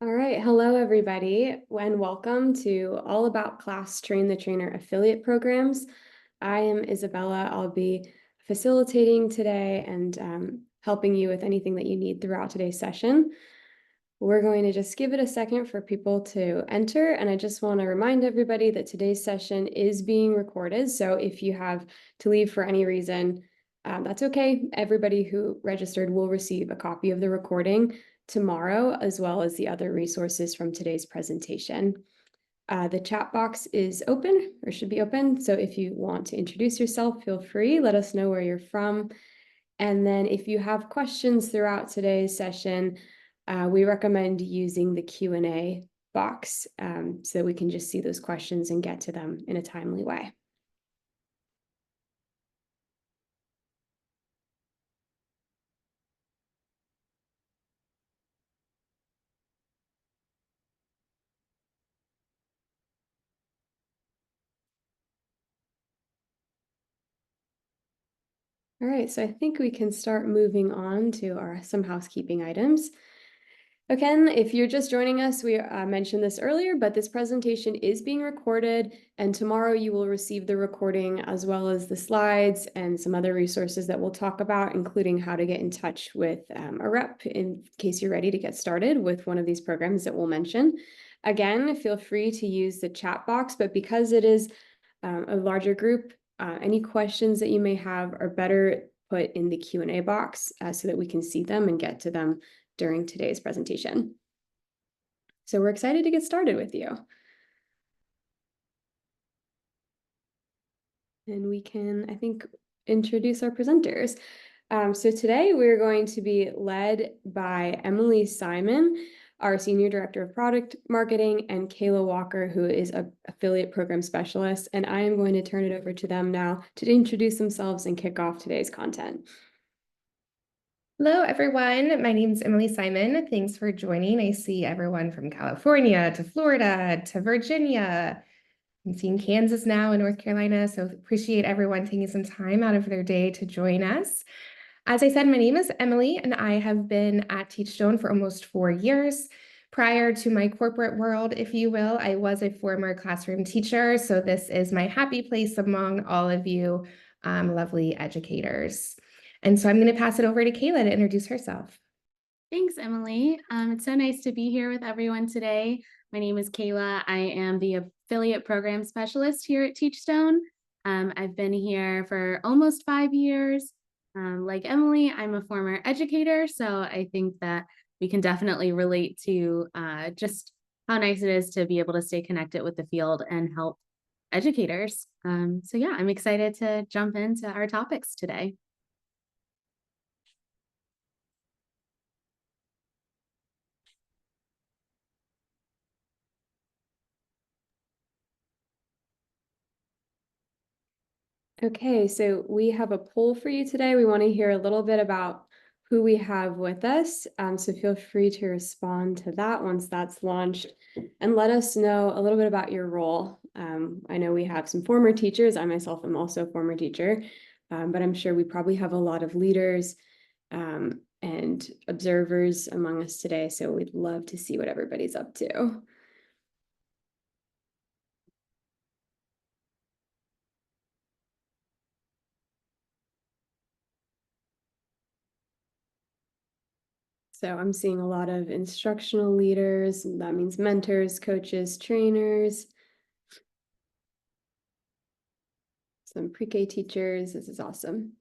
All right, hello everybody, and welcome to All About Class Train the Trainer affiliate programs. I am Isabella. I'll be facilitating today and helping you with anything that you need throughout today's session. We're going to just give it a second for people to enter, and I just want to remind everybody that today's session is being recorded, so if you have to leave for any reason, that's okay. Everybody who registered will receive a copy of the recording tomorrow, as well as the other resources from today's presentation. The chat box is open, or should be open, so if you want to introduce yourself, feel free. Let us know where you're from. And then if you have questions throughout today's session, we recommend using the Q&A box so that we can just see those questions and get to them in a timely way. All right, so I think we can start moving on to some housekeeping items. Again, if you're just joining us, we mentioned this earlier, but this presentation is being recorded, and tomorrow you will receive the recording as well as the slides and some other resources that we'll talk about, including how to get in touch with a rep in case you're ready to get started with one of these programs that we'll mention. Again, feel free to use the chat box, but because it is a larger group, any questions that you may have are better put in the Q&A box so that we can see them and get to them during today's presentation. So we're excited to get started with you. And we can, I think, introduce our presenters. So today we're going to be led by Emily Simon, our Senior Director of Product Marketing, and Kayla Walker, who is an affiliate program specialist. And I am going to turn it over to them now to introduce themselves and kick off today's content. Hello, everyone. My name is Emily Simon. Thanks for joining. I see everyone from California to Florida to Virginia. I'm seeing Kansas now and North Carolina, so appreciate everyone taking some time out of their day to join us. As I said, my name is Emily, and I have been at Teachstone for almost 4 years. Prior to my corporate world, if you will, I was a former classroom teacher, so this is my happy place among all of you lovely educators. And so I'm going to pass it over to Kayla to introduce herself. Thanks, Emily. It's so nice to be here with everyone today. My name is Kayla. I am the affiliate program specialist here at Teachstone. I've been here for almost 5 years. Like Emily, I'm a former educator, so I think that we can definitely relate to just how nice it is to be able to stay connected with the field and help educators. So yeah, I'm excited to jump into our topics today. Okay, so we have a poll for you today. We want to hear a little bit about who we have with us. So feel free to respond to that once that's launched and let us know a little bit about your role. I know we have some former teachers. I myself am also a former teacher, but I'm sure we probably have a lot of leaders and observers among us today. So we'd love to see what everybody's up to. So I'm seeing a lot of instructional leaders. That means mentors, coaches, trainers, some pre-K teachers. This is awesome.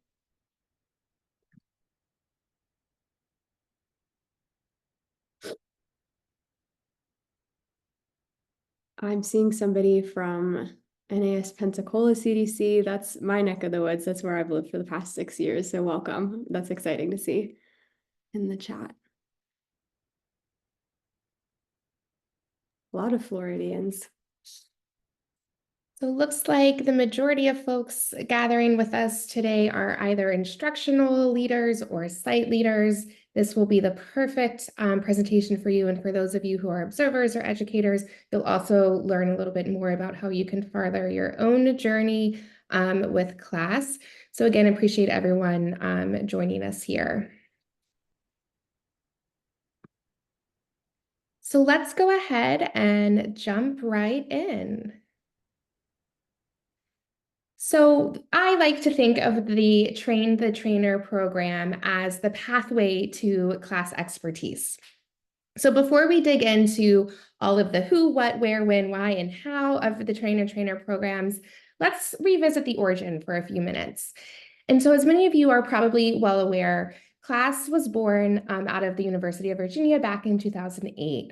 I'm seeing somebody from NAS Pensacola CDC. That's my neck of the woods. That's where I've lived for the past 6 years. So welcome. That's exciting to see in the chat. A lot of Floridians. So it looks like the majority of folks gathering with us today are either instructional leaders or site leaders. This will be the perfect presentation for you. And for those of you who are observers or educators, you'll also learn a little bit more about how you can further your own journey with class. So again, appreciate everyone joining us here. So let's go ahead and jump right in. So I like to think of the Train the Trainer program as the pathway to class expertise. So before we dig into all of the who, what, where, when, why, and how of the trainer programs, let's revisit the origin for a few minutes. And so as many of you are probably well aware, CLASS was born out of the University of Virginia back in 2008.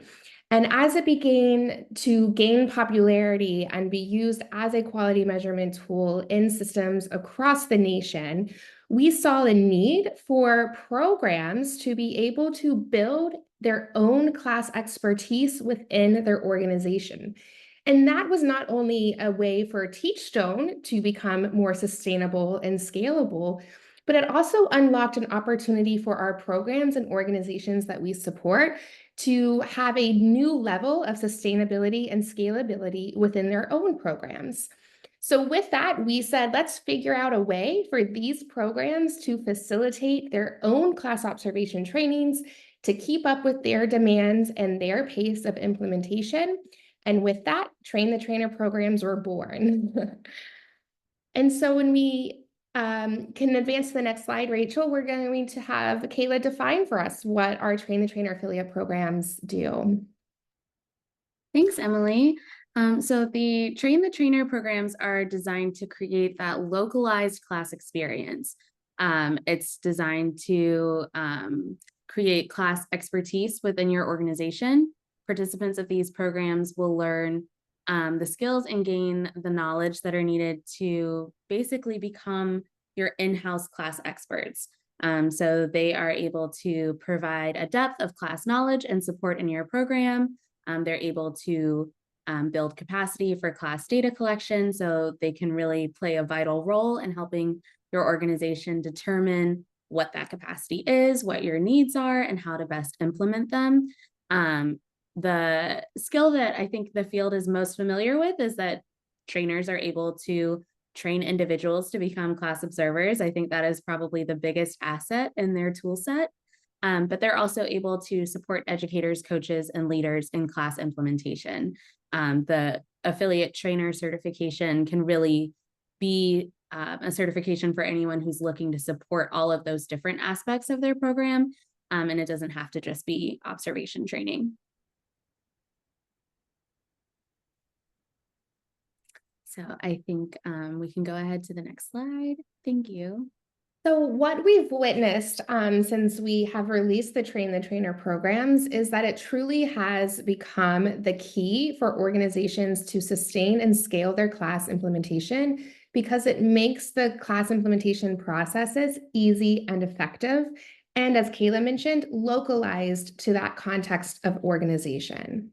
And as it began to gain popularity and be used as a quality measurement tool in systems across the nation, we saw a need for programs to be able to build their own class expertise within their organization. And that was not only a way for Teachstone to become more sustainable and scalable, but it also unlocked an opportunity for our programs and organizations that we support to have a new level of sustainability and scalability within their own programs. So with that, we said, let's figure out a way for these programs to facilitate their own class observation trainings to keep up with their demands and their pace of implementation. And with that, Train the Trainer programs were born. And so when we can advance to the next slide, Rachel, we're going to have Kayla define for us what our Train the Trainer affiliate programs do. Thanks, Emily. So the Train the Trainer programs are designed to create that localized class experience. It's designed to create class expertise within your organization. Participants of these programs will learn the skills and gain the knowledge that are needed to basically become your in-house class experts. So they are able to provide a depth of class knowledge and support in your program. They're able to build capacity for class data collection, so they can really play a vital role in helping your organization determine what that capacity is, what your needs are, and how to best implement them. The skill that I think the field is most familiar with is that trainers are able to train individuals to become class observers. I think that is probably the biggest asset in their tool set. But they're also able to support educators, coaches, and leaders in class implementation. The affiliate trainer certification can really be a certification for anyone who's looking to support all of those different aspects of their program. And it doesn't have to just be observation training. So I think we can go ahead to the next slide. Thank you. So what we've witnessed since we have released the Train the Trainer programs is that it truly has become the key for organizations to sustain and scale their class implementation because it makes the class implementation processes easy and effective. And as Kayla mentioned, localized to that context of organization.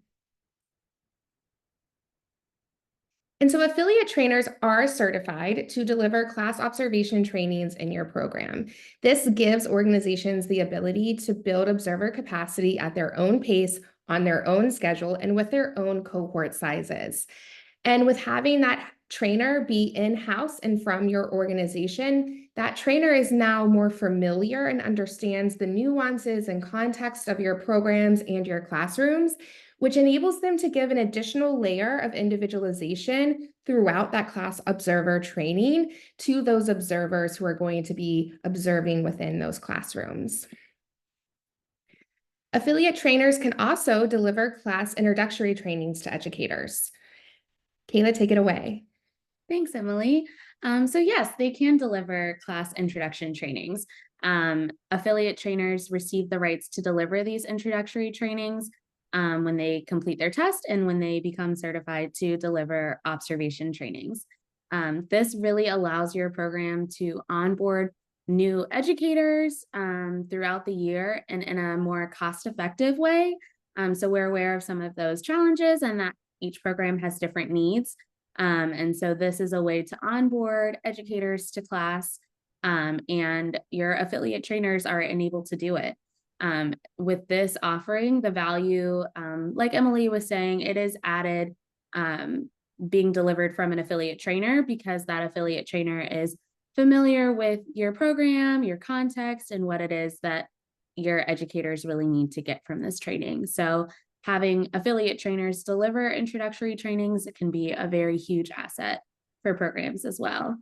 And so affiliate trainers are certified to deliver class observation trainings in your program. This gives organizations the ability to build observer capacity at their own pace, on their own schedule, and with their own cohort sizes. And with having that trainer be in-house and from your organization, that trainer is now more familiar and understands the nuances and context of your programs and your classrooms, which enables them to give an additional layer of individualization throughout that class observer training to those observers who are going to be observing within those classrooms. Affiliate trainers can also deliver class introductory trainings to educators. Kayla, take it away. Thanks, Emily. So yes, they can deliver class introduction trainings. Affiliate trainers receive the rights to deliver these introductory trainings when they complete their test and when they become certified to deliver observation trainings. This really allows your program to onboard new educators throughout the year and in a more cost-effective way. So we're aware of some of those challenges and that each program has different needs. And so this is a way to onboard educators to class, and your affiliate trainers are enabled to do it. With this offering, the value, like Emily was saying, it is added being delivered from an affiliate trainer because that affiliate trainer is familiar with your program, your context, and what it is that your educators really need to get from this training. So having affiliate trainers deliver introductory trainings can be a very huge asset for programs as well.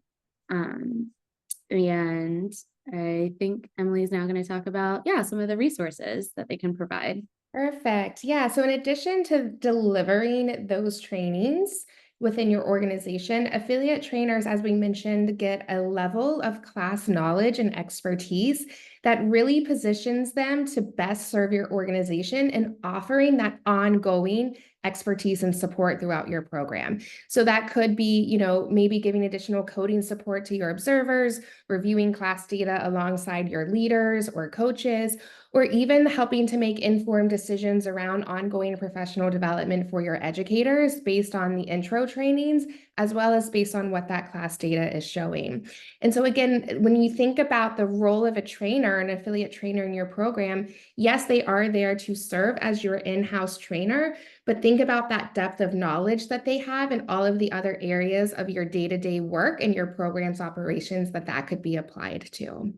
And I think Emily is now going to talk about, some of the resources that they can provide. Perfect. Yeah. So in addition to delivering those trainings within your organization, affiliate trainers, as we mentioned, get a level of class knowledge and expertise that really positions them to best serve your organization and offering that ongoing expertise and support throughout your program. So that could be, maybe giving additional coding support to your observers, reviewing class data alongside your leaders or coaches, or even helping to make informed decisions around ongoing professional development for your educators based on the intro trainings, as well as based on what that class data is showing. And so again, when you think about the role of a trainer, an affiliate trainer in your program, yes, they are there to serve as your in-house trainer, but think about that depth of knowledge that they have in all of the other areas of your day-to-day work and your program's operations that could be applied to.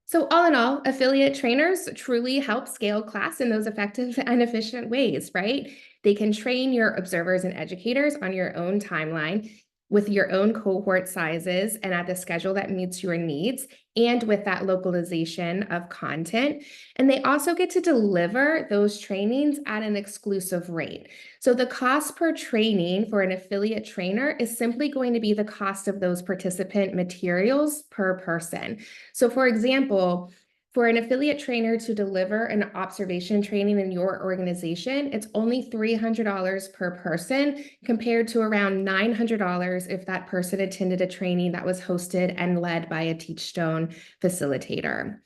So all in all, affiliate trainers truly help scale class in those effective and efficient ways, right? They can train your observers and educators on your own timeline with your own cohort sizes and at the schedule that meets your needs and with that localization of content. And they also get to deliver those trainings at an exclusive rate. So the cost per training for an affiliate trainer is simply going to be the cost of those participant materials per person. So for example, for an affiliate trainer to deliver an observation training in your organization, it's only $300 per person compared to around $900 if that person attended a training that was hosted and led by a Teachstone facilitator.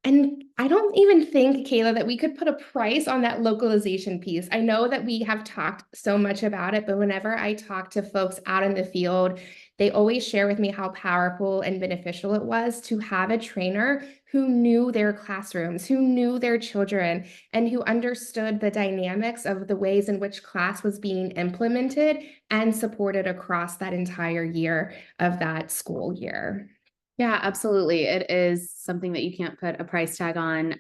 And I don't even think, Kayla, that we could put a price on that localization piece. I know that we have talked so much about it, but whenever I talk to folks out in the field, they always share with me how powerful and beneficial it was to have a trainer who knew their classrooms, who knew their children, and who understood the dynamics of the ways in which class was being implemented and supported across that entire year of that school year. Yeah, absolutely. It is something that you can't put a price tag on.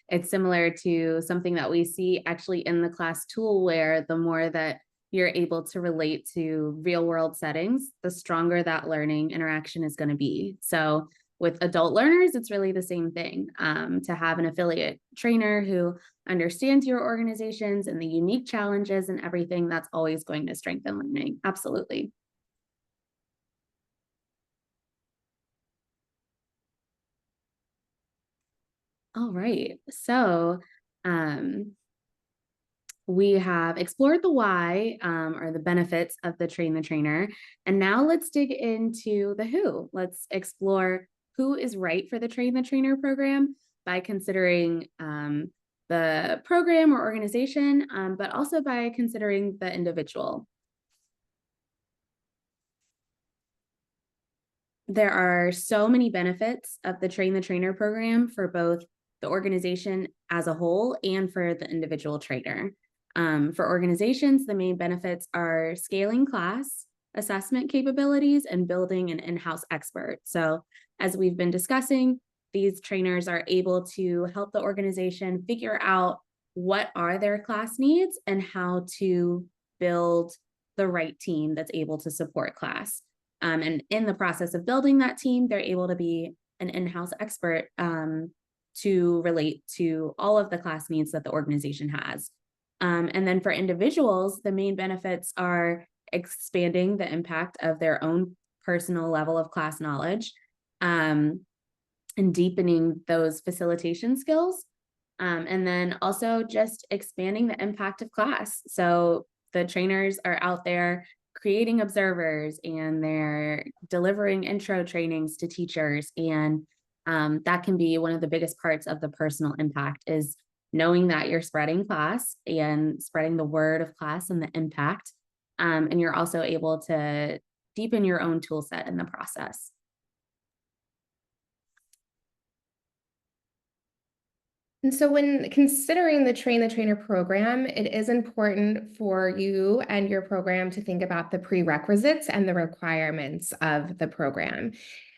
It's similar to something that we see actually in the class tool, where the more that you're able to relate to real world settings, the stronger that learning interaction is going to be. So with adult learners, it's really the same thing. To have an affiliate trainer who understands your organizations and the unique challenges and everything, that's always going to strengthen learning. Absolutely. All right, so we have explored the why, or the benefits of the train the trainer, and now let's dig into the who. Let's explore who is right for the train the trainer program by considering the program or organization, but also by considering the individual. There are so many benefits of the train the trainer program for both the organization as a whole and for the individual trainer. For organizations, the main benefits are scaling class, assessment capabilities, and building an in-house expert. So as we've been discussing, these trainers are able to help the organization figure out what are their class needs and how to build the right team that's able to support class. And in the process of building that team, they're able to be an in-house expert to relate to all of the class needs that the organization has. And then for individuals, the main benefits are expanding the impact of their own personal level of class knowledge, and deepening those facilitation skills. And then also just expanding the impact of class. So the trainers are out there creating observers and they're delivering intro trainings to teachers. And that can be one of the biggest parts of the personal impact, is knowing that you're spreading class and spreading the word of class and the impact. And you're also able to deepen your own tool set in the process. And so when considering the Train the Trainer program, it is important for you and your program to think about the prerequisites and the requirements of the program.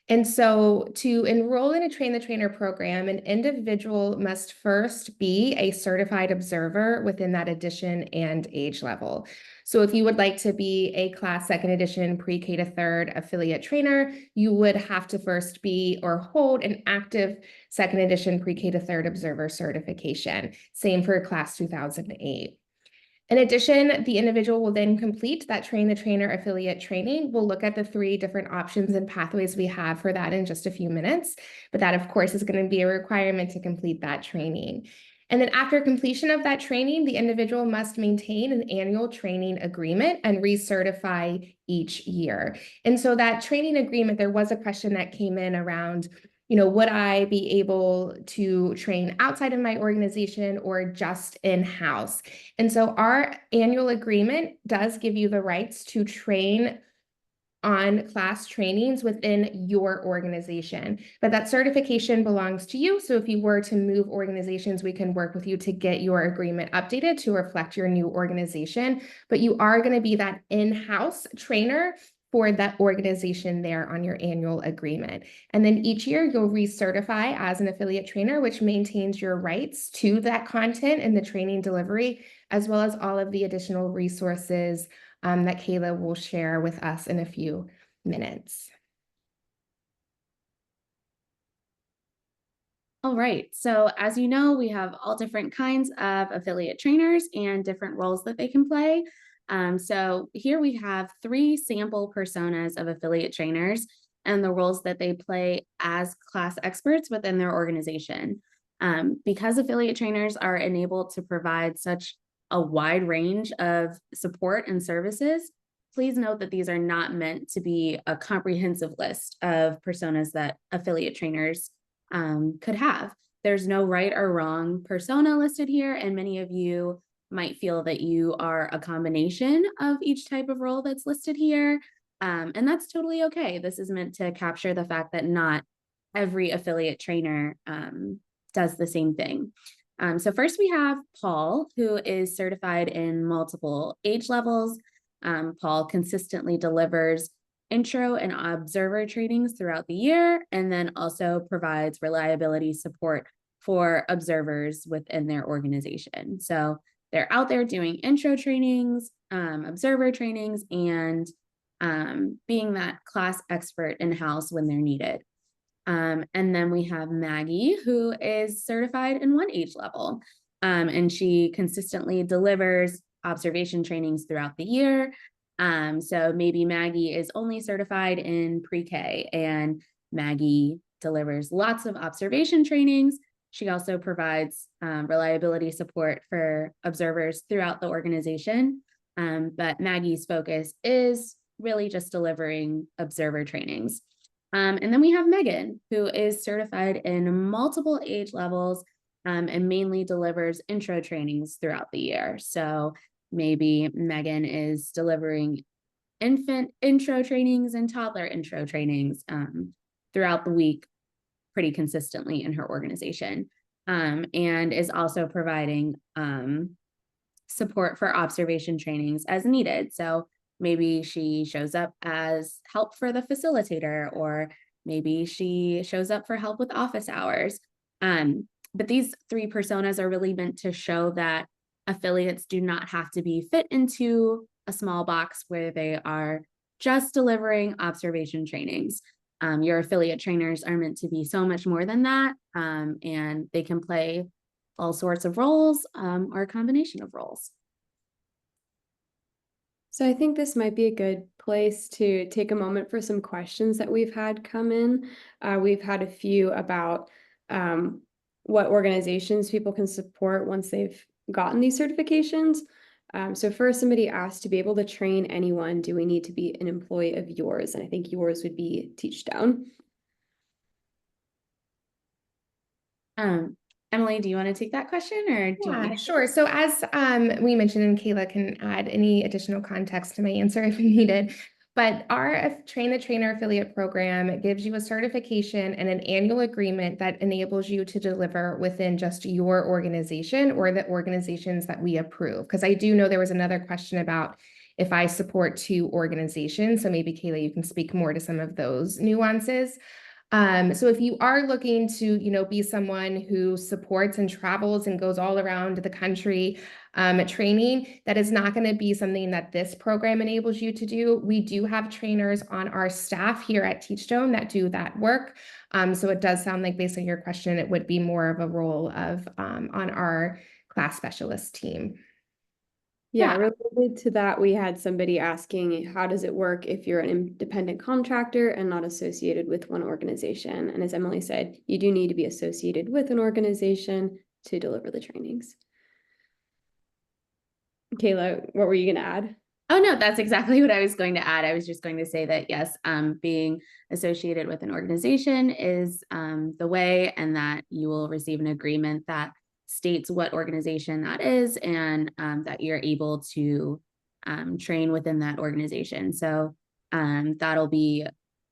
And so to enroll in a Train the Trainer program, an individual must first be a certified observer within that edition and age level. So if you would like to be a class 2nd edition pre-K to 3rd affiliate trainer, you would have to first be or hold an active 2nd edition pre-K to 3rd observer certification. Same for class 2008. In addition, the individual will then complete that Train the Trainer affiliate training. We'll look at the 3 different options and pathways we have for that in just a few minutes, but that of course is going to be a requirement to complete that training. And then after completion of that training, the individual must maintain an annual training agreement and recertify each year. And so that training agreement, there was a question that came in around, would I be able to train outside of my organization or just in-house? And so our annual agreement does give you the rights to train on class trainings within your organization, but that certification belongs to you. So if you were to move organizations, we can work with you to get your agreement updated to reflect your new organization, but you are going to be that in-house trainer for that organization there on your annual agreement. And then each year you'll recertify as an affiliate trainer, which maintains your rights to that content and the training delivery, as well as all of the additional resources that Kayla will share with us in a few minutes. All right, so as you know, we have all different kinds of affiliate trainers and different roles that they can play. So here we have 3 sample personas of affiliate trainers and the roles that they play as class experts within their organization. Because affiliate trainers are enabled to provide such a wide range of support and services, please note that these are not meant to be a comprehensive list of personas that affiliate trainers could have. There's no right or wrong persona listed here, and many of you might feel that you are a combination of each type of role that's listed here, and that's totally okay. This is meant to capture the fact that not every affiliate trainer does the same thing. So first we have Paul, who is certified in multiple age levels. Paul consistently delivers intro and observer trainings throughout the year, and then also provides reliability support for observers within their organization. So they're out there doing intro trainings, observer trainings, and being that class expert in-house when they're needed. And then we have Maggie, who is certified in 1 age level, and she consistently delivers observation trainings throughout the year. So maybe Maggie is only certified in pre-K and Maggie delivers lots of observation trainings. She also provides reliability support for observers throughout the organization. But Maggie's focus is really just delivering observer trainings. And then we have Megan, who is certified in multiple age levels and mainly delivers intro trainings throughout the year. So maybe Megan is delivering infant intro trainings and toddler intro trainings throughout the week pretty consistently in her organization, and is also providing support for observation trainings as needed. So maybe she shows up as help for the facilitator, or maybe she shows up for help with office hours. But these 3 personas are really meant to show that affiliates do not have to be fit into a small box where they are just delivering observation trainings. Your affiliate trainers are meant to be so much more than that, and they can play all sorts of roles or a combination of roles. So I think this might be a good place to take a moment for some questions that we've had come in. We've had a few about what organizations people can support once they've gotten these certifications. So first, somebody asked, to be able to train anyone, do we need to be an employee of yours? And I think yours would be Teachstone. Emily, do you want to take that question, or do you want me to? Sure. So as we mentioned, and Kayla can add any additional context to my answer if needed, but our Train the Trainer affiliate program gives you a certification and an annual agreement that enables you to deliver within just your organization or the organizations that we approve. Because I do know there was another question about if I support 2 organizations. So maybe Kayla, you can speak more to some of those nuances. So if you are looking to, be someone who supports and travels and goes all around the country training, that is not going to be something that this program enables you to do. We do have trainers on our staff here at Teachstone that do that work. So it does sound like, based on your question, it would be more of a role of on our class specialist team. Yeah, related to that, we had somebody asking, how does it work if you're an independent contractor and not associated with one organization? And as Emily said, you do need to be associated with an organization to deliver the trainings. Kayla, what were you going to add? Oh, no, that's exactly what I was going to add. I was just going to say that, yes, being associated with an organization is the way, and that you will receive an agreement that states what organization that is, and that you're able to train within that organization. So that'll be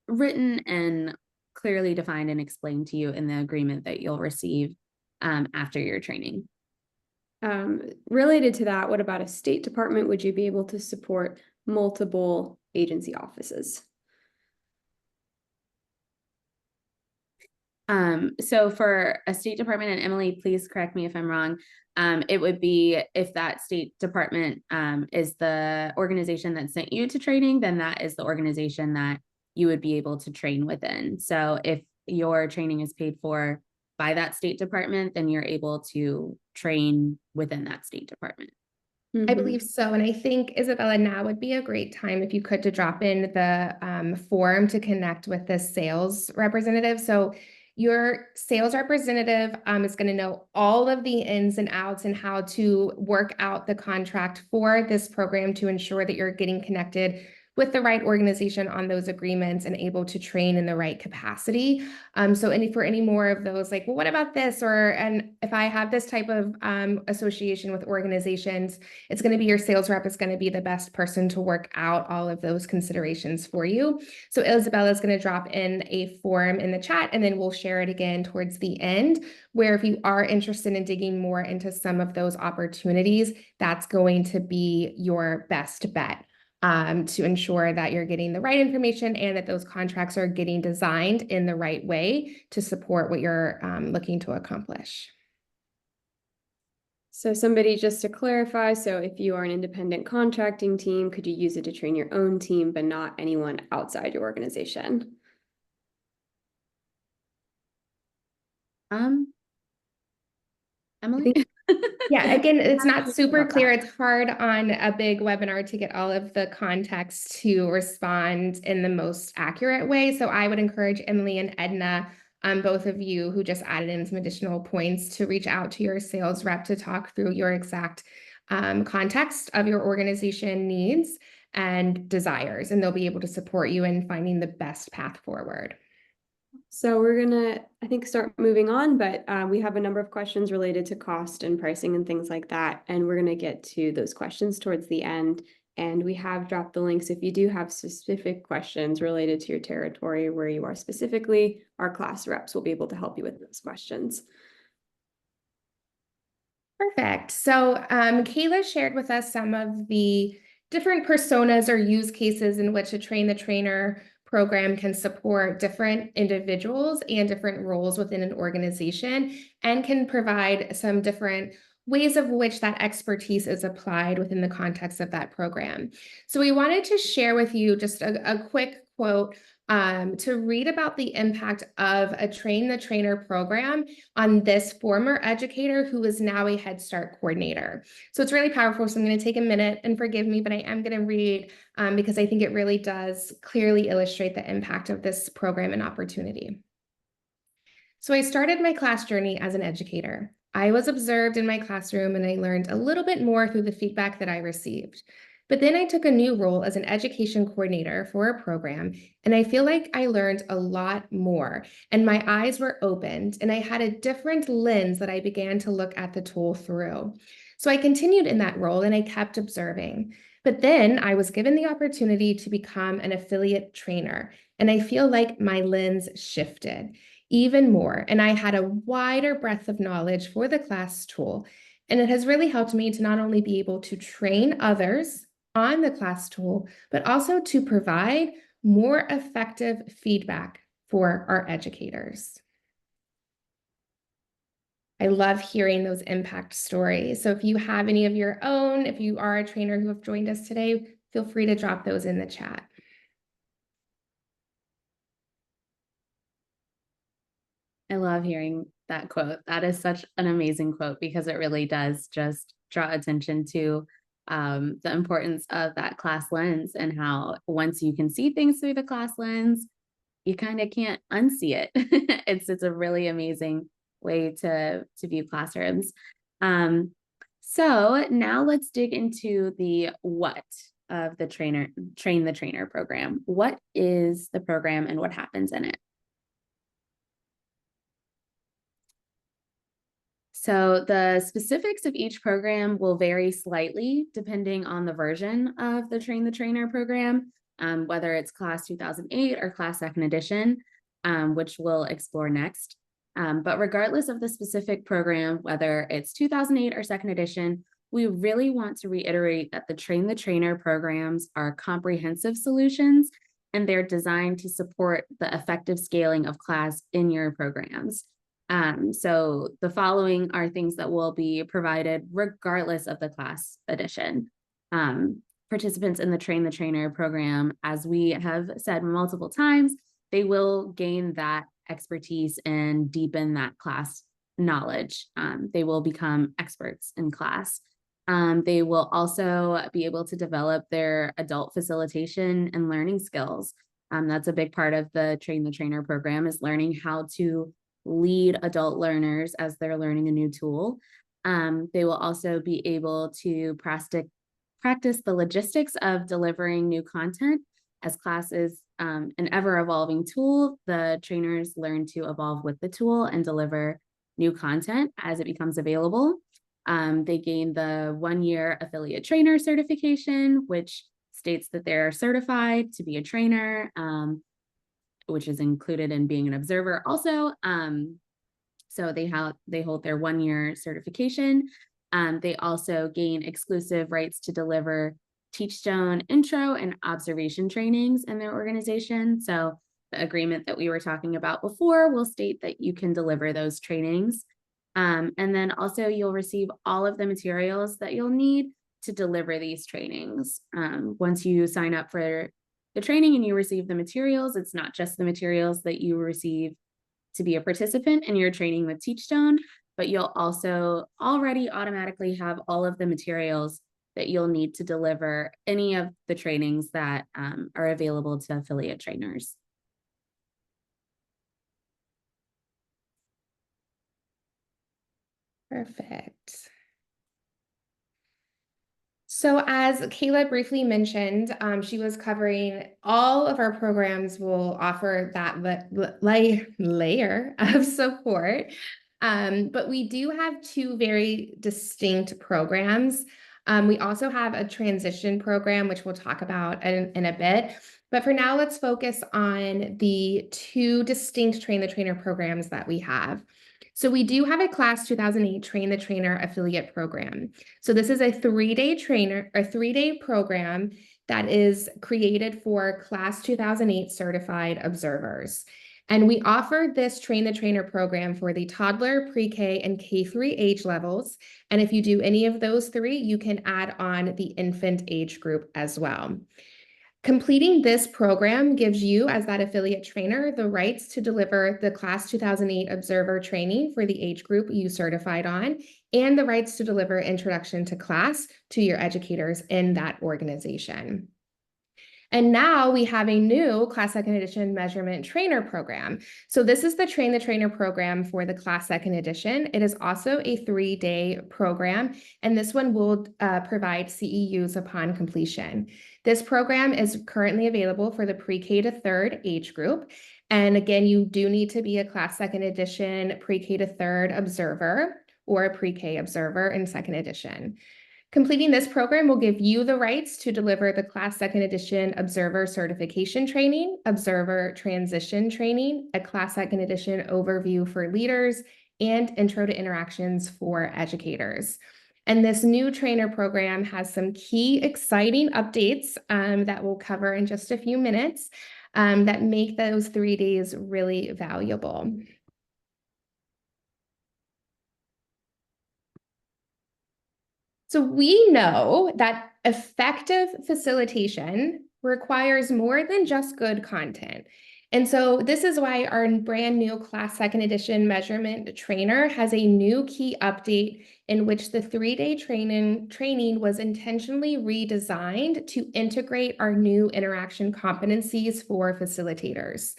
written and clearly defined and explained to you in the agreement that you'll receive after your training. Related to that, what about a State Department? Would you be able to support multiple agency offices? So for a State Department, and Emily, please correct me if I'm wrong, it would be if that State Department is the organization that sent you to training, then that is the organization that you would be able to train within. So if your training is paid for by that State Department, then you're able to train within that State Department. I believe so. And I think, Isabella, now would be a great time if you could to drop in the form to connect with the sales representative. So your sales representative is going to know all of the ins and outs and how to work out the contract for this program to ensure that you're getting connected with the right organization on those agreements and able to train in the right capacity. So for any more of those, like, well, what about this? And if I have this type of association with organizations, it's going to be your sales rep is going to be the best person to work out all of those considerations for you. So Isabella is going to drop in a form in the chat, and then we'll share it again towards the end, where if you are interested in digging more into some of those opportunities, that's going to be your best bet. To ensure that you're getting the right information and that those contracts are getting designed in the right way to support what you're looking to accomplish. So somebody, just to clarify, so if you are an independent contracting team, could you use it to train your own team, but not anyone outside your organization? Emily? Yeah, again, it's not super clear. It's hard on a big webinar to get all of the context to respond in the most accurate way. So I would encourage Emily and Edna, both of you who just added in some additional points, to reach out to your sales rep to talk through your exact context of your organization needs and desires, and they'll be able to support you in finding the best path forward. So we're gonna, I think, start moving on, but we have a number of questions related to cost and pricing and things like that. And we're gonna get to those questions towards the end. And we have dropped the links. If you do have specific questions related to your territory where you are specifically, our class reps will be able to help you with those questions. Perfect. So Kayla shared with us some of the different personas or use cases in which a train the trainer program can support different individuals and different roles within an organization, and can provide some different ways of which that expertise is applied within the context of that program. So we wanted to share with you just a quick quote to read about the impact of a Train the Trainer program on this former educator who is now a Head Start coordinator. So it's really powerful. So I'm going to take a minute, and forgive me, but I am going to read because I think it really does clearly illustrate the impact of this program and opportunity. So I started my class journey as an educator. I was observed in my classroom, and I learned a little bit more through the feedback that I received. But then I took a new role as an education coordinator for a program, and I feel like I learned a lot more, and my eyes were opened, and I had a different lens that I began to look at the tool through. So I continued in that role, and I kept observing. But then I was given the opportunity to become an affiliate trainer, and I feel like my lens shifted even more, and I had a wider breadth of knowledge for the class tool. And it has really helped me to not only be able to train others on the class tool, but also to provide more effective feedback for our educators. I love hearing those impact stories. So if you have any of your own, if you are a trainer who have joined us today, feel free to drop those in the chat. I love hearing that quote. That is such an amazing quote because it really does just draw attention to the importance of that class lens and how once you can see things through the class lens, you kind of can't unsee it. It's a really amazing way to view classrooms. So now let's dig into the what of the Train the Trainer program. What is the program and what happens in it? So the specifics of each program will vary slightly depending on the version of the Train the Trainer program, whether it's class 2008 or class second edition, which we'll explore next. But regardless of the specific program, whether it's 2008 or second edition, we really want to reiterate that the Train the Trainer programs are comprehensive solutions and they're designed to support the effective scaling of class in your programs. So the following are things that will be provided regardless of the class edition. Participants in the Train the Trainer program, as we have said multiple times, they will gain that expertise and deepen that class knowledge. They will become experts in class. They will also be able to develop their adult facilitation and learning skills. That's a big part of the Train the Trainer program, is learning how to lead adult learners as they're learning a new tool. They will also be able to practice the logistics of delivering new content. As class is an ever-evolving tool, the trainers learn to evolve with the tool and deliver new content as it becomes available. They gain the 1-year affiliate trainer certification, which states that they're certified to be a trainer, which is included in being an observer also. So they hold their 1-year certification. They also gain exclusive rights to deliver Teachstone intro and observation trainings in their organization. So the agreement that we were talking about before will state that you can deliver those trainings. And then also you'll receive all of the materials that you'll need to deliver these trainings. Once you sign up for the training and you receive the materials, it's not just the materials that you receive to be a participant in your training with Teachstone, but you'll also already automatically have all of the materials that you'll need to deliver any of the trainings that are available to affiliate trainers. Perfect. So as Kayla briefly mentioned, she was covering all of our programs will offer that layer of support. But we do have 2 very distinct programs. We also have a transition program, which we'll talk about in a bit. But for now, let's focus on the 2 distinct Train the Trainer programs that we have. So we do have a class 2008 Train the Trainer affiliate program. So this is a 3-day program that is created for class 2008 certified observers. And we offer this Train the Trainer program for the toddler, pre-K, and K3 age levels. And if you do any of those 3, you can add on the infant age group as well. Completing this program gives you, as that affiliate trainer, the rights to deliver the class 2008 observer training for the age group you certified on, and the rights to deliver introduction to class to your educators in that organization. And now we have a new class second edition measurement trainer program. So this is the Train the Trainer program for the class second edition. It is also a 3-day program, and this one will provide CEUs upon completion. This program is currently available for the pre-K to 3rd age group. And again, you do need to be a class second edition pre-K to 3rd observer or a pre-K observer in second edition. Completing this program will give you the rights to deliver the class second edition observer certification training, observer transition training, a class second edition overview for leaders, and intro to interactions for educators. And this new trainer program has some key exciting updates that we'll cover in just a few minutes that make those 3 days really valuable. So we know that effective facilitation requires more than just good content. And so this is why our brand new Class Second Edition Measurement Trainer has a new key update in which the 3-day training was intentionally redesigned to integrate our new interaction competencies for facilitators.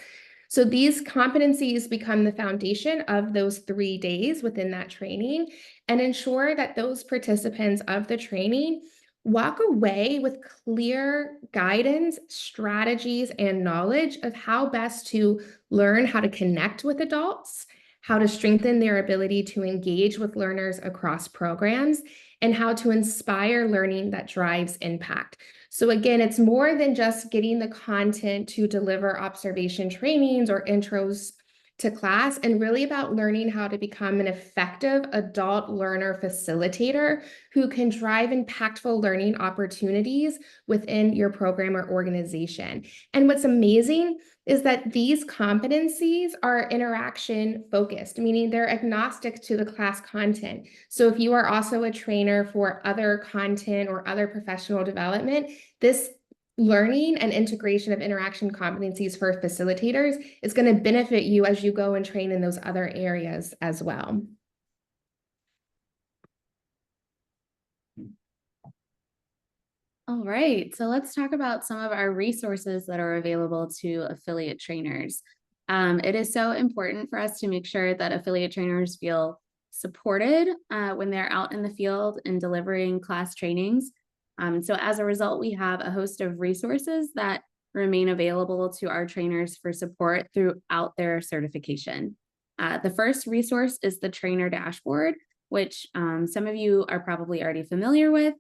So these competencies become the foundation of those 3 days within that training and ensure that those participants of the training walk away with clear guidance, strategies, and knowledge of how best to learn how to connect with adults, how to strengthen their ability to engage with learners across programs, and how to inspire learning that drives impact. So again, it's more than just getting the content to deliver observation trainings or intros to class, and really about learning how to become an effective adult learner facilitator who can drive impactful learning opportunities within your program or organization. And what's amazing is that these competencies are interaction focused, meaning they're agnostic to the class content. So if you are also a trainer for other content or other professional development, this learning and integration of interaction competencies for facilitators is going to benefit you as you go and train in those other areas as well. All right, so let's talk about some of our resources that are available to affiliate trainers. It is so important for us to make sure that affiliate trainers feel supported when they're out in the field and delivering class trainings. So as a result, we have a host of resources that remain available to our trainers for support throughout their certification. The first resource is the trainer dashboard, which some of you are probably already familiar with.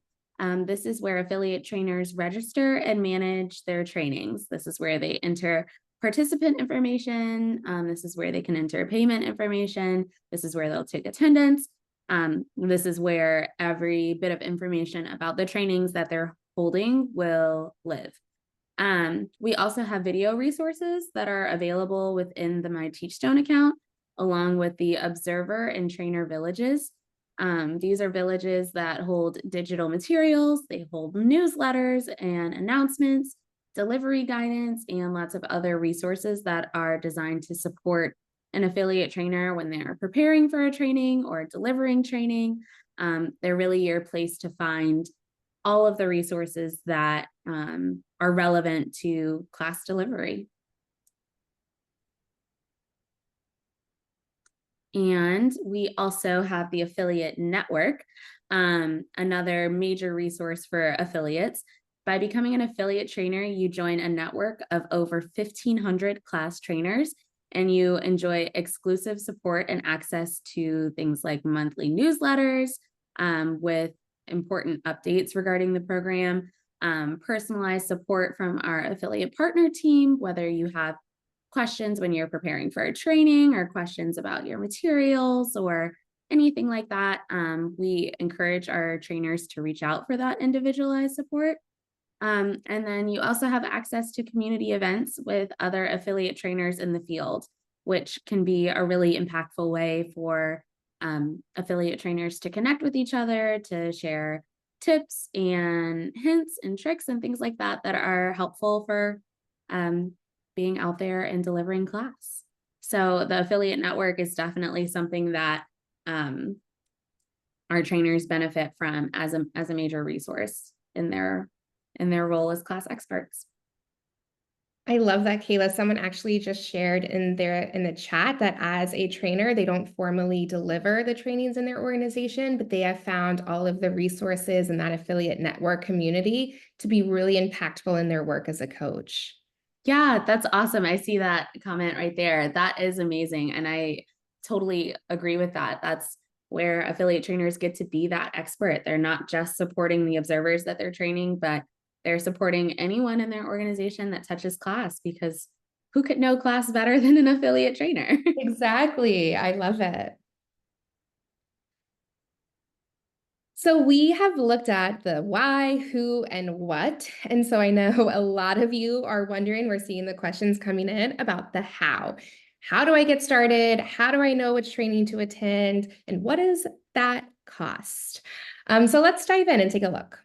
This is where affiliate trainers register and manage their trainings. This is where they enter participant information. This is where they can enter payment information. This is where they'll take attendance. This is where every bit of information about the trainings that they're holding will live. We also have video resources that are available within the My Teachstone account, along with the Observer and Trainer Villages. These are villages that hold digital materials, they hold newsletters and announcements, delivery guidance, and lots of other resources that are designed to support an affiliate trainer when they're preparing for a training or delivering training. They're really your place to find all of the resources that are relevant to class delivery. And we also have the affiliate network, another major resource for affiliates. By becoming an affiliate trainer, you join a network of over 1,500 class trainers, and you enjoy exclusive support and access to things like monthly newsletters with important updates regarding the program, personalized support from our affiliate partner team, whether you have questions when you're preparing for a training or questions about your materials or anything like that. We encourage our trainers to reach out for that individualized support. And then you also have access to community events with other affiliate trainers in the field, which can be a really impactful way for affiliate trainers to connect with each other, to share tips and hints and tricks and things like that that are helpful for being out there and delivering class. So the affiliate network is definitely something that our trainers benefit from as a major resource in their role as class experts. I love that, Kayla. Someone actually just shared in the chat that as a trainer, they don't formally deliver the trainings in their organization, but they have found all of the resources in that affiliate network community to be really impactful in their work as a coach. Yeah, that's awesome. I see that comment right there. That is amazing. And I totally agree with that. That's where affiliate trainers get to be that expert. They're not just supporting the observers that they're training, but they're supporting anyone in their organization that touches class, because who could know class better than an affiliate trainer? Exactly. I love it. So we have looked at the why, who, and what. And so I know a lot of you are wondering, we're seeing the questions coming in about the how. How do I get started? How do I know which training to attend? And what does that cost? So let's dive in and take a look.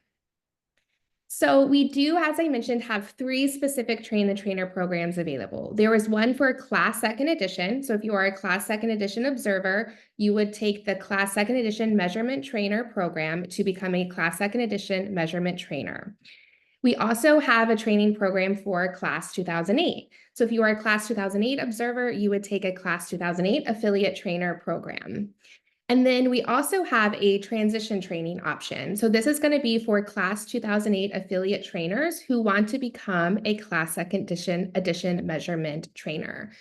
So we do, as I mentioned, have 3 specific Train the Trainer programs available. There is one for Class Second Edition. So if you are a Class Second Edition observer, you would take the Class Second Edition Measurement Trainer program to become a Class Second Edition Measurement Trainer. We also have a training program for Class 2008. So if you are a Class 2008 observer, you would take a Class 2008 Affiliate Trainer program. And then we also have a transition training option. So this is going to be for Class 2008 affiliate trainers who want to become a Class Second Edition measurement trainer.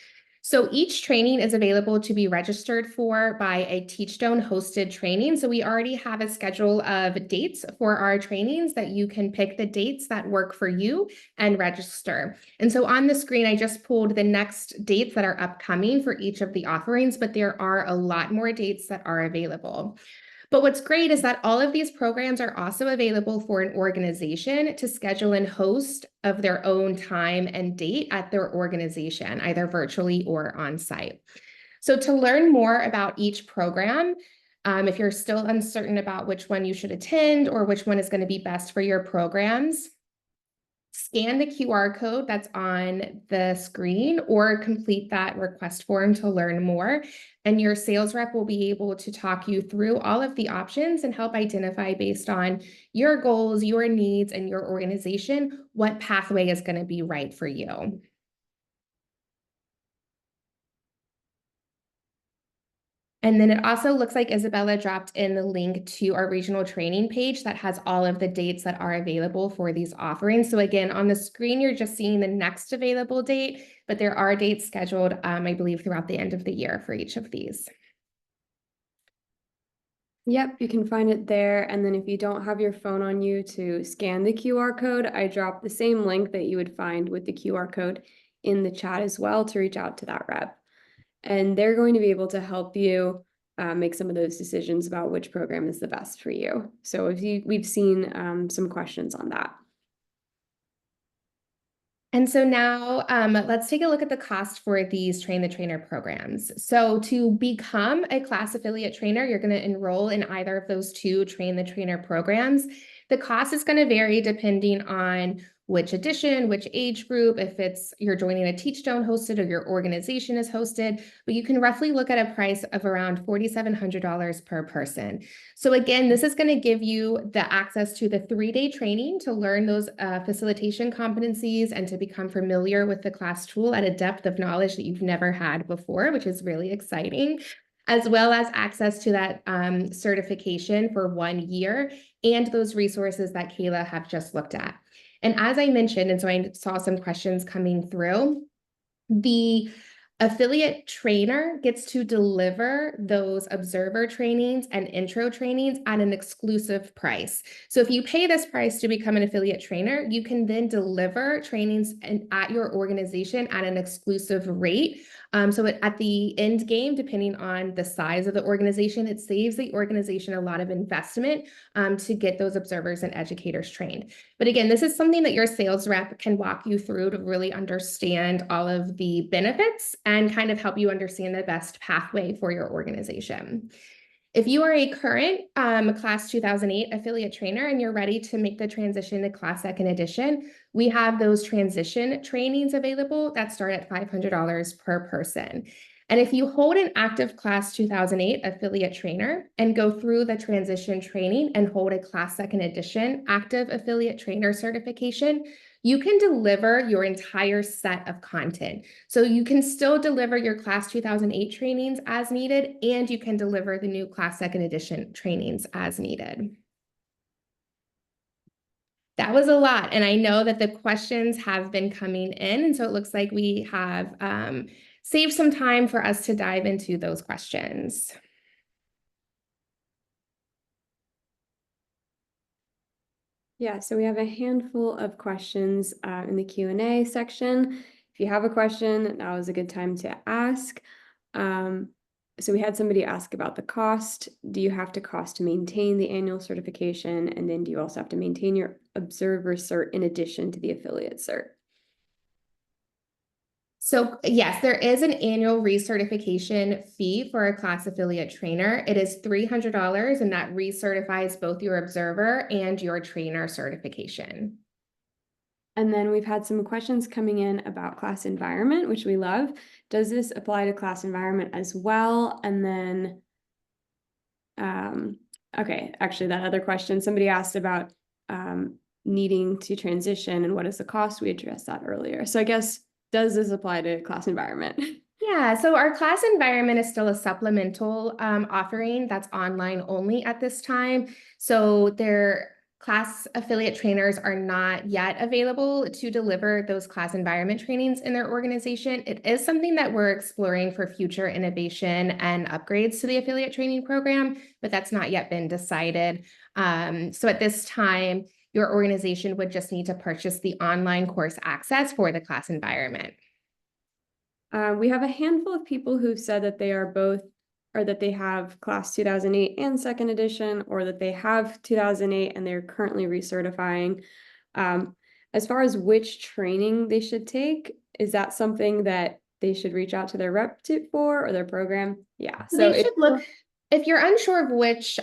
So each training is available to be registered for by a Teachstone hosted training. So we already have a schedule of dates for our trainings that you can pick the dates that work for you and register. And so on the screen, I just pulled the next dates that are upcoming for each of the offerings, but there are a lot more dates that are available. But what's great is that all of these programs are also available for an organization to schedule and host of their own time and date at their organization, either virtually or on site. So to learn more about each program, if you're still uncertain about which one you should attend or which one is going to be best for your programs, scan the QR code that's on the screen or complete that request form to learn more. And your sales rep will be able to talk you through all of the options and help identify based on your goals, your needs, and your organization, what pathway is going to be right for you. And then it also looks like Isabella dropped in the link to our regional training page that has all of the dates that are available for these offerings. So again, on the screen, you're just seeing the next available date, but there are dates scheduled, I believe, throughout the end of the year for each of these. Yep, you can find it there. And then if you don't have your phone on you to scan the QR code, I dropped the same link that you would find with the QR code in the chat as well to reach out to that rep. And they're going to be able to help you make some of those decisions about which program is the best for you. So we've seen some questions on that. And so now let's take a look at the cost for these Train the Trainer programs. So to become a class affiliate trainer, you're going to enroll in either of those 2 Train the Trainer programs. The cost is going to vary depending on which edition, which age group, if you're joining a Teachstone hosted or your organization is hosted, but you can roughly look at a price of around $4,700 per person. So again, this is going to give you the access to the 3-day training to learn those facilitation competencies and to become familiar with the class tool at a depth of knowledge that you've never had before, which is really exciting, as well as access to that certification for 1 year and those resources that Kayla have just looked at. And as I mentioned, and so I saw some questions coming through, the affiliate trainer gets to deliver those observer trainings and intro trainings at an exclusive price. So if you pay this price to become an affiliate trainer, you can then deliver trainings at your organization at an exclusive rate. So at the end game, depending on the size of the organization, it saves the organization a lot of investment to get those observers and educators trained. But again, this is something that your sales rep can walk you through to really understand all of the benefits and kind of help you understand the best pathway for your organization. If you are a current Class 2008 affiliate trainer and you're ready to make the transition to Class Second Edition, we have those transition trainings available that start at $500 per person. And if you hold an active Class 2008 affiliate trainer and go through the transition training and hold a Class Second Edition active affiliate trainer certification, you can deliver your entire set of content. So you can still deliver your Class 2008 trainings as needed, and you can deliver the new Class Second Edition trainings as needed. That was a lot, and I know that the questions have been coming in, and so it looks like we have saved some time for us to dive into those questions. Yeah, so we have a handful of questions in the Q&A section. If you have a question, now is a good time to ask. so we had somebody ask about the cost. Do you have to cost to maintain the annual certification? And then do you also have to maintain your observer cert in addition to the affiliate cert? So yes, there is an annual recertification fee for a class affiliate trainer. It is $300, and that recertifies both your observer and your trainer certification. And then we've had some questions coming in about class environment, which we love. Does this apply to class environment as well? And then, okay, actually that other question, somebody asked about needing to transition and what is the cost? We addressed that earlier. So I guess, does this apply to class environment? Yeah, so our class environment is still a supplemental offering that's online only at this time. So their class affiliate trainers are not yet available to deliver those class environment trainings in their organization. It is something that we're exploring for future innovation and upgrades to the affiliate training program, but that's not yet been decided. So at this time, your organization would just need to purchase the online course access for the class environment. We have a handful of people who've said that they are both, or that they have class 2008 and second edition, or that they have 2008 and they're currently recertifying. As far as which training they should take, is that something that they should reach out to their rep for or their program? Yeah, so they should look. If you're unsure of which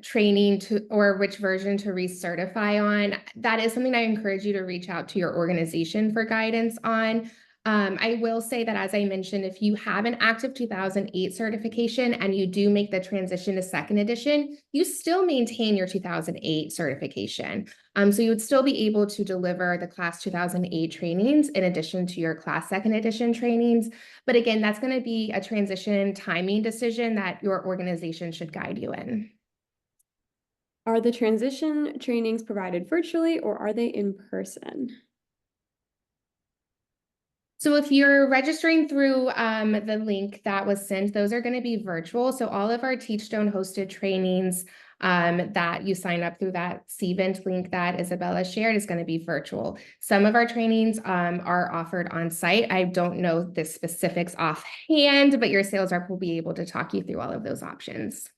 training to or which version to recertify on, that is something I encourage you to reach out to your organization for guidance on. I will say that, as I mentioned, if you have an active 2008 certification and you do make the transition to second edition, you still maintain your 2008 certification. So you would still be able to deliver the class 2008 trainings in addition to your class second edition trainings. But again, that's going to be a transition timing decision that your organization should guide you in. Are the transition trainings provided virtually or are they in person? So if you're registering through the link that was sent, those are going to be virtual. So all of our Teachstone hosted trainings that you sign up through that Cvent link that Isabella shared is going to be virtual. Some of our trainings are offered on site. I don't know the specifics offhand, but your sales rep will be able to talk you through all of those options.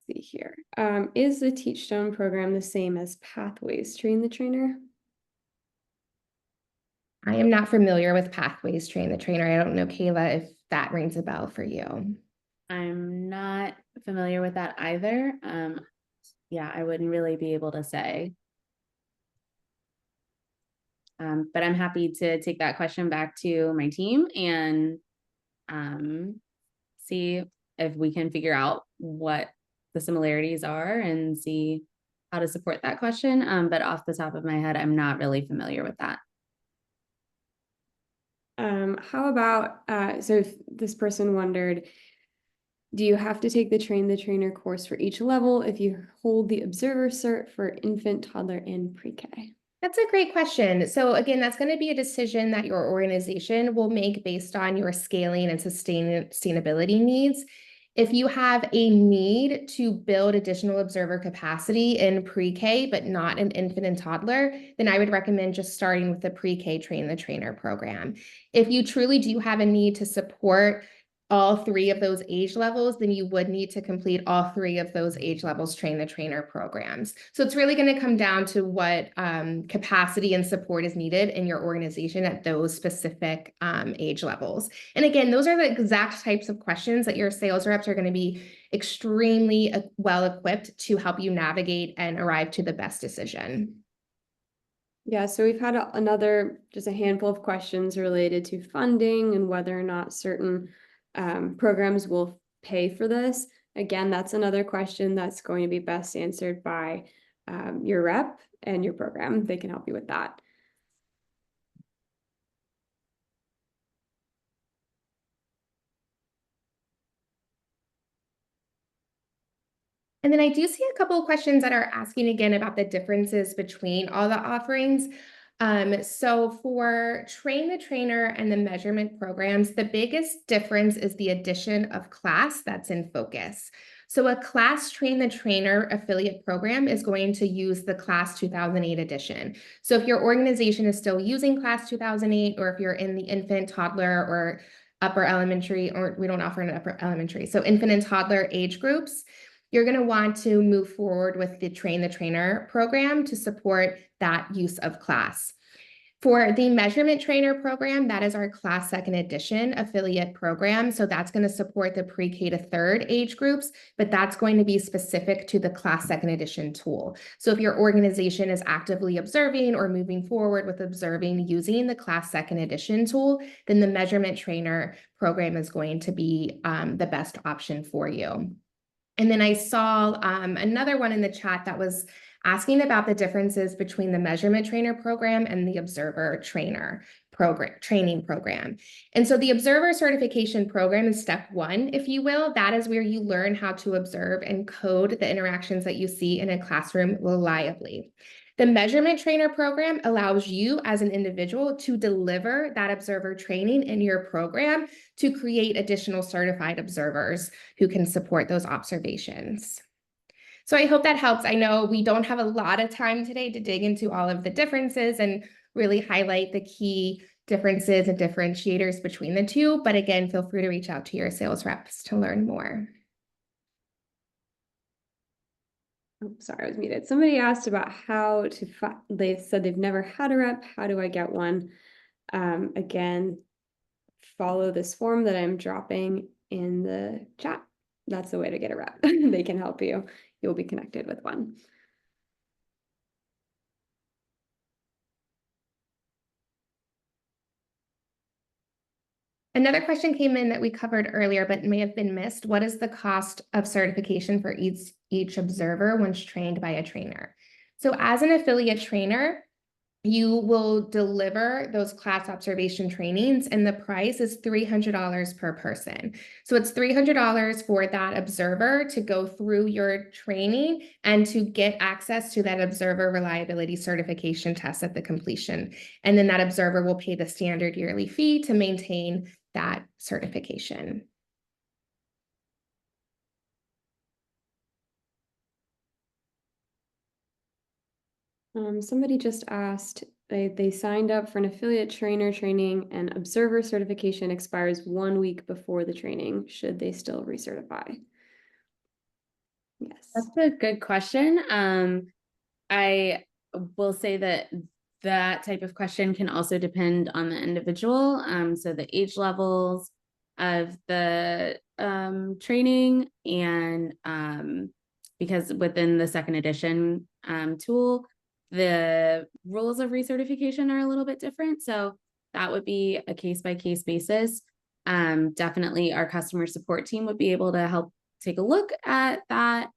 See here. Is the Teachstone program the same as Pathways Train the Trainer? I am not familiar with Pathways Train the Trainer. I don't know, Kayla, if that rings a bell for you. I'm not familiar with that either. Yeah, I wouldn't really be able to say. But I'm happy to take that question back to my team and see if we can figure out what the similarities are and see how to support that question. But off the top of my head, I'm not really familiar with that. How about, so if this person wondered, do you have to take the Train the Trainer course for each level if you hold the Observer Cert for infant, toddler, and pre-K? That's a great question. So again, that's going to be a decision that your organization will make based on your scaling and sustainability needs. If you have a need to build additional observer capacity in pre-K, but not an infant and toddler, then I would recommend just starting with the pre-K Train the Trainer program. If you truly do have a need to support all three of those age levels, then you would need to complete all three of those age levels Train the Trainer programs. So it's really going to come down to what capacity and support is needed in your organization at those specific age levels. And again, those are the exact types of questions that your sales reps are going to be extremely well equipped to help you navigate and arrive to the best decision. Yeah, so we've had just a handful of questions related to funding and whether or not certain programs will pay for this. Again, that's another question that's going to be best answered by your rep and your program. They can help you with that. And then I do see a couple of questions that are asking again about the differences between all the offerings. So for train the trainer and the measurement programs, the biggest difference is the addition of class that's in focus. So a class train the trainer affiliate program is going to use the class 2008 edition. So if your organization is still using class 2008, or if you're in the infant, toddler, or upper elementary, or we don't offer an upper elementary, so infant and toddler age groups, you're going to want to move forward with the train the trainer program to support that use of class. For the measurement trainer program, that is our class second edition affiliate program. So that's going to support the pre-K to third age groups, but that's going to be specific to the class second edition tool. So if your organization is actively observing or moving forward with observing using the class second edition tool, then the measurement trainer program is going to be the best option for you. And then I saw another one in the chat that was asking about the differences between the measurement trainer program and the observer trainer program, training program. And so the observer certification program is step one, if you will. That is where you learn how to observe and code the interactions that you see in a classroom reliably. The measurement trainer program allows you as an individual to deliver that observer training in your program to create additional certified observers who can support those observations. So I hope that helps. I know we don't have a lot of time today to dig into all of the differences and really highlight the key differences and differentiators between the two. But again, feel free to reach out to your sales reps to learn more. Oh, sorry, I was muted. Somebody asked about how to they said they've never had a rep. How do I get one? Again, follow this form that I'm dropping in the chat. That's the way to get a rep. They can help you. You'll be connected with one. Another question came in that we covered earlier, but may have been missed. What is the cost of certification for each observer once trained by a trainer? So as an affiliate trainer, you will deliver those class observation trainings, and the price is $300 per person. So it's $300 for that observer to go through your training and to get access to that observer reliability certification test at the completion. And then that observer will pay the standard yearly fee to maintain that certification. Somebody just asked, they signed up for an affiliate trainer training and observer certification expires 1 week before the training. Should they still recertify? Yes. That's a good question. I will say that type of question can also depend on the individual. So the age levels of the training, and because within the second edition tool, the rules of recertification are a little bit different. So that would be a case-by-case basis. Definitely our customer support team would be able to help take a look at that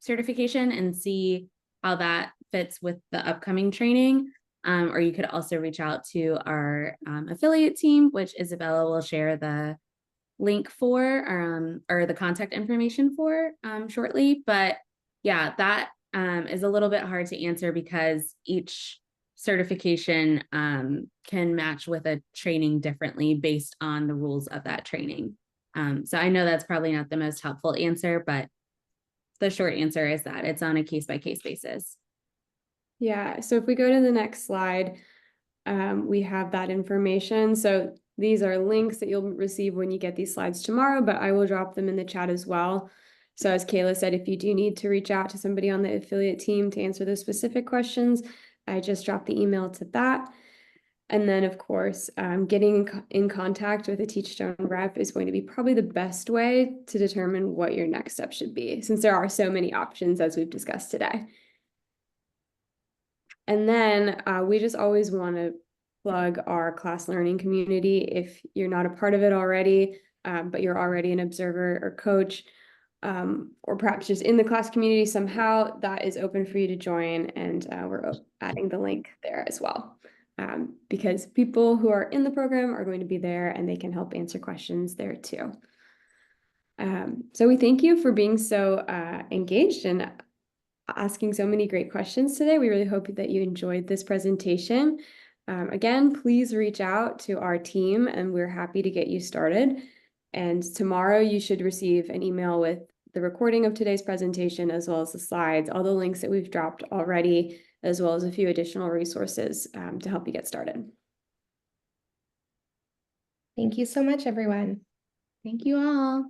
certification and see how that fits with the upcoming training. Or you could also reach out to our affiliate team, which Isabella will share the link for, or the contact information for shortly. But yeah, that is a little bit hard to answer because each certification can match with a training differently based on the rules of that training. So I know that's probably not the most helpful answer, but the short answer is that it's on a case-by-case basis. Yeah, so if we go to the next slide, we have that information. So these are links that you'll receive when you get these slides tomorrow, but I will drop them in the chat as well. So as Kayla said, if you do need to reach out to somebody on the affiliate team to answer those specific questions, I just dropped the email to that. And then, of course, getting in contact with a Teachstone rep is going to be probably the best way to determine what your next step should be, since there are so many options as we've discussed today. And then we just always want to plug our class learning community. If you're not a part of it already, but you're already an observer or coach, or perhaps just in the class community somehow, that is open for you to join. And we're adding the link there as well. Because people who are in the program are going to be there and they can help answer questions there too. So we thank you for being so engaged, and asking so many great questions today. We really hope that you enjoyed this presentation. Again, please reach out to our team and we're happy to get you started. And tomorrow you should receive an email with the recording of today's presentation, as well as the slides, all the links that we've dropped already, as well as a few additional resources to help you get started. Thank you so much, everyone. Thank you all.